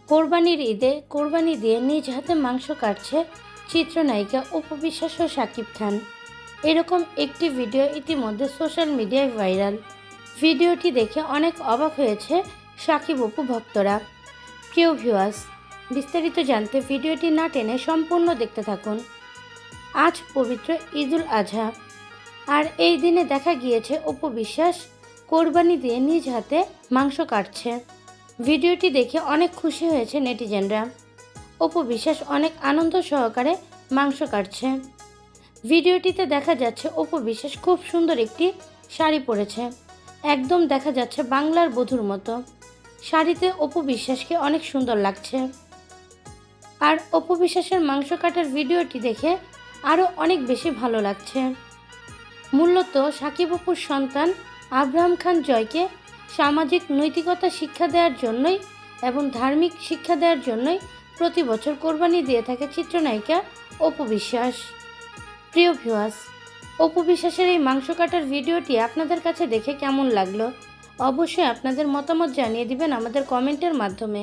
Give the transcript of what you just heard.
কোরবানির ঈদে কোরবানি দিয়ে নিজ হাতে মাংস কাটছে চিত্রনায়িকা অপু বিশ্বাস ও শাকিব খান। এরকম একটি ভিডিও ইতিমধ্যে সোশ্যাল মিডিয়ায় ভাইরাল। ভিডিওটি দেখে অনেক অবাক হয়েছে শাকিব অপু ভক্তরা। প্রিয় ভিউয়ার্স, বিস্তারিত জানতে ভিডিওটি না টেনে সম্পূর্ণ দেখতে থাকুন। আজ পবিত্র ঈদুল আজহা, আর এই দিনে দেখা গিয়েছে অপু বিশ্বাস কোরবানি দিয়ে নিজ হাতে মাংস কাটছে। ভিডিওটি দেখে অনেক খুশি হয়েছে নেটিজেনরা। অপু বিশ্বাস অনেক আনন্দ সহকারে মাংস কাটছে। ভিডিওটিতে দেখা যাচ্ছে অপু বিশ্বাস খুব সুন্দর একটি শাড়ি পরেছে, একদম দেখা যাচ্ছে বাংলার বধূর মতো। শাড়িতে অপু বিশ্বাসকে অনেক সুন্দর লাগছে। আর অপু বিশ্বাসের মাংস কাটার ভিডিওটি দেখে আরও অনেক বেশি ভালো লাগছে। মূলত শাকিব অপুর সন্তান আব্রাহাম খান জয়কে সামাজিক নৈতিকতা শিক্ষা দেওয়ার জন্যই এবং ধার্মিক শিক্ষা দেওয়ার জন্যই প্রতি বছর কোরবানি দিয়ে থাকে চিত্রনায়িকা অপু বিশ্বাস। প্রিয় ভিউয়ার্স, অপু বিশ্বাসের এই মাংস কাটার ভিডিওটি আপনাদের কাছে দেখে কেমন লাগলো অবশ্যই আপনাদের মতামত জানিয়ে দিবেন আমাদের কমেন্টের মাধ্যমে।